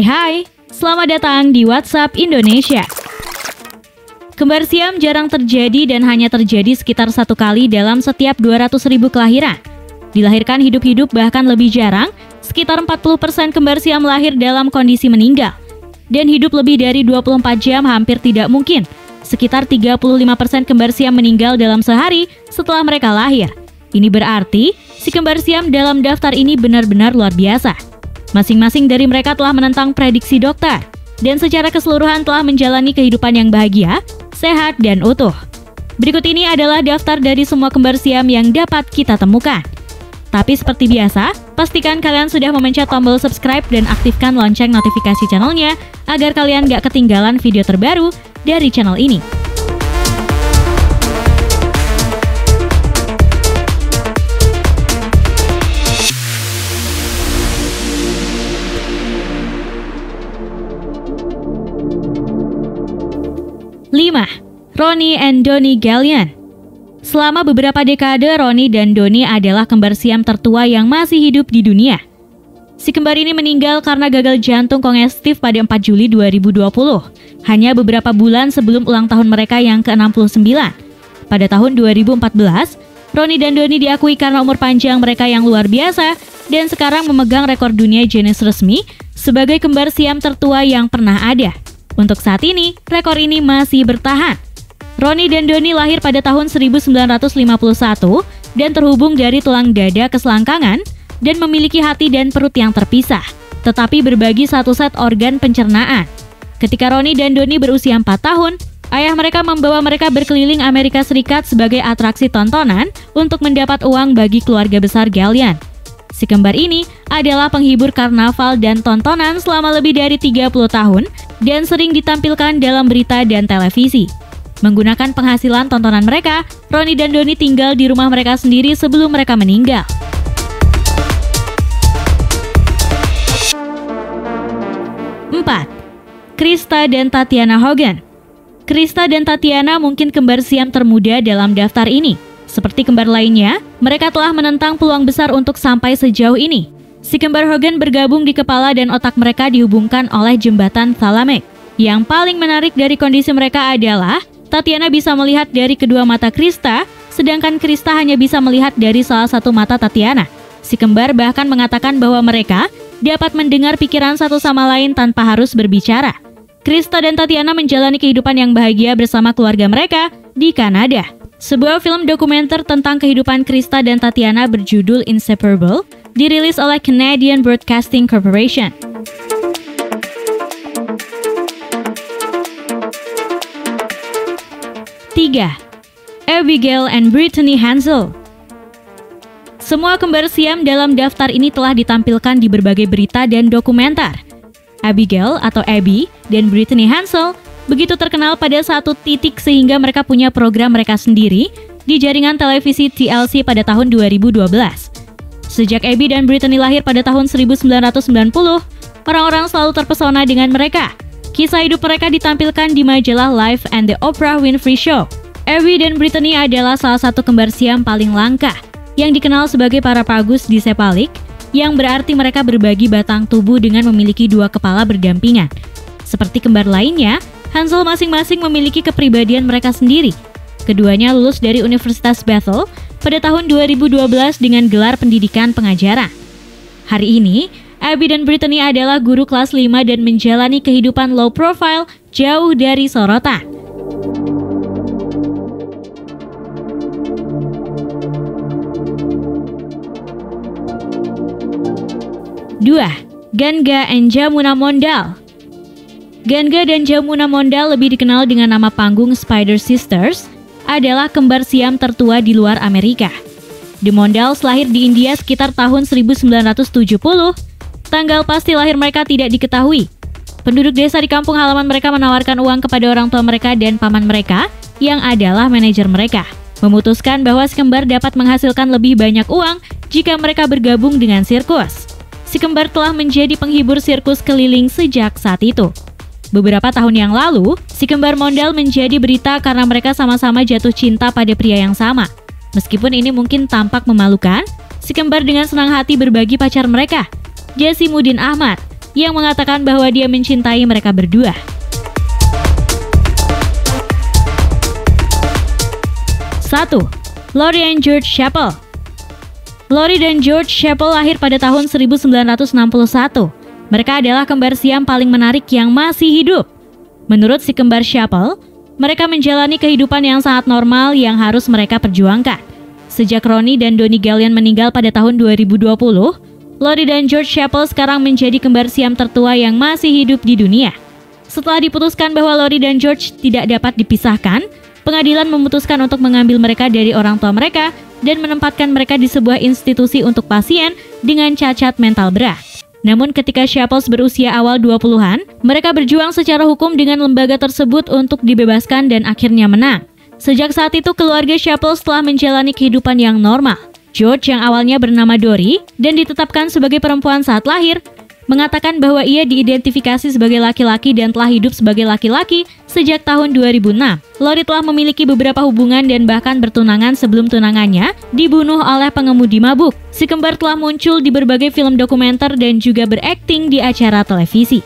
Hai, selamat datang di WhatsApp Indonesia. Kembar siam jarang terjadi dan hanya terjadi sekitar 1 kali dalam setiap 200.000 kelahiran. Dilahirkan hidup-hidup bahkan lebih jarang, sekitar 40% kembar siam lahir dalam kondisi meninggal. Dan hidup lebih dari 24 jam hampir tidak mungkin, sekitar 35% kembar siam meninggal dalam sehari setelah mereka lahir. Ini berarti, si kembar siam dalam daftar ini benar-benar luar biasa. Masing-masing dari mereka telah menentang prediksi dokter, dan secara keseluruhan telah menjalani kehidupan yang bahagia, sehat, dan utuh. Berikut ini adalah daftar dari semua kembar siam yang dapat kita temukan. Tapi seperti biasa, pastikan kalian sudah memencet tombol subscribe dan aktifkan lonceng notifikasi channelnya agar kalian gak ketinggalan video terbaru dari channel ini. Ronnie and Donnie Gallion. Selama beberapa dekade, Ronnie dan Donnie adalah kembar siam tertua yang masih hidup di dunia. Si kembar ini meninggal karena gagal jantung kongestif pada 4 Juli 2020, hanya beberapa bulan sebelum ulang tahun mereka yang ke-69. Pada tahun 2014, Ronnie dan Donnie diakui karena umur panjang mereka yang luar biasa dan sekarang memegang rekor dunia Guinness resmi sebagai kembar siam tertua yang pernah ada. Untuk saat ini, rekor ini masih bertahan. Ronnie dan Donnie lahir pada tahun 1951 dan terhubung dari tulang dada ke selangkangan dan memiliki hati dan perut yang terpisah, tetapi berbagi satu set organ pencernaan. Ketika Ronnie dan Donnie berusia 4 tahun, ayah mereka membawa mereka berkeliling Amerika Serikat sebagai atraksi tontonan untuk mendapat uang bagi keluarga besar Gallion. Si kembar ini adalah penghibur karnaval dan tontonan selama lebih dari 30 tahun dan sering ditampilkan dalam berita dan televisi. Menggunakan penghasilan tontonan mereka, Ronnie dan Donnie tinggal di rumah mereka sendiri sebelum mereka meninggal. 4. Krista dan Tatiana Hogan. Krista dan Tatiana mungkin kembar siam termuda dalam daftar ini. Seperti kembar lainnya, mereka telah menentang peluang besar untuk sampai sejauh ini. Si kembar Hogan bergabung di kepala dan otak mereka dihubungkan oleh jembatan thalamic. Yang paling menarik dari kondisi mereka adalah Tatiana bisa melihat dari kedua mata Krista, sedangkan Krista hanya bisa melihat dari salah satu mata Tatiana. Si kembar bahkan mengatakan bahwa mereka dapat mendengar pikiran satu sama lain tanpa harus berbicara. Krista dan Tatiana menjalani kehidupan yang bahagia bersama keluarga mereka di Kanada. Sebuah film dokumenter tentang kehidupan Krista dan Tatiana berjudul Inseparable dirilis oleh Canadian Broadcasting Corporation. 3. Abigail and Brittany Hansel. Semua kembar siam dalam daftar ini telah ditampilkan di berbagai berita dan dokumenter. Abigail atau Abby dan Brittany Hansel begitu terkenal pada satu titik sehingga mereka punya program mereka sendiri di jaringan televisi TLC pada tahun 2012. Sejak Abby dan Brittany lahir pada tahun 1990, orang-orang selalu terpesona dengan mereka. Kisah hidup mereka ditampilkan di majalah Life and the Oprah Winfrey Show. Abby dan Brittany adalah salah satu kembar siam paling langka yang dikenal sebagai paraplegus disepalik, yang berarti mereka berbagi batang tubuh dengan memiliki 2 kepala berdampingan. Seperti kembar lainnya, Hansel masing-masing memiliki kepribadian mereka sendiri. Keduanya lulus dari Universitas Bethel pada tahun 2012 dengan gelar pendidikan pengajaran. Hari ini, Abby dan Brittany adalah guru kelas 5 dan menjalani kehidupan low profile jauh dari sorotan. 2. Ganga and Jamuna Mondal. Ganga dan Jamuna Mondal, lebih dikenal dengan nama panggung Spider Sisters, adalah kembar siam tertua di luar Amerika. The Mondals lahir di India sekitar tahun 1970. Tanggal pasti lahir mereka tidak diketahui. Penduduk desa di kampung halaman mereka menawarkan uang kepada orang tua mereka dan paman mereka, yang adalah manajer mereka, memutuskan bahwa si kembar dapat menghasilkan lebih banyak uang jika mereka bergabung dengan sirkus. Si kembar telah menjadi penghibur sirkus keliling sejak saat itu. Beberapa tahun yang lalu, si kembar mondel menjadi berita karena mereka sama-sama jatuh cinta pada pria yang sama. Meskipun ini mungkin tampak memalukan, si kembar dengan senang hati berbagi pacar mereka, Jasimuddin Ahmad, yang mengatakan bahwa dia mencintai mereka berdua. 1. Lori and George Chappell. Lori dan George Chappell lahir pada tahun 1961. Mereka adalah kembar siam paling menarik yang masih hidup. Menurut si kembar Chappell, mereka menjalani kehidupan yang sangat normal yang harus mereka perjuangkan. Sejak Ronnie dan Donnie Gallion meninggal pada tahun 2020, Lori dan George Chappell sekarang menjadi kembar siam tertua yang masih hidup di dunia. Setelah diputuskan bahwa Lori dan George tidak dapat dipisahkan, pengadilan memutuskan untuk mengambil mereka dari orang tua mereka dan menempatkan mereka di sebuah institusi untuk pasien dengan cacat mental berat. Namun ketika Chappell berusia awal 20-an, mereka berjuang secara hukum dengan lembaga tersebut untuk dibebaskan dan akhirnya menang. Sejak saat itu, keluarga Chappell telah menjalani kehidupan yang normal. George yang awalnya bernama Dory dan ditetapkan sebagai perempuan saat lahir, mengatakan bahwa ia diidentifikasi sebagai laki-laki dan telah hidup sebagai laki-laki sejak tahun 2006. Lori telah memiliki beberapa hubungan dan bahkan bertunangan sebelum tunangannya dibunuh oleh pengemudi mabuk. Si kembar telah muncul di berbagai film dokumenter dan juga berakting di acara televisi.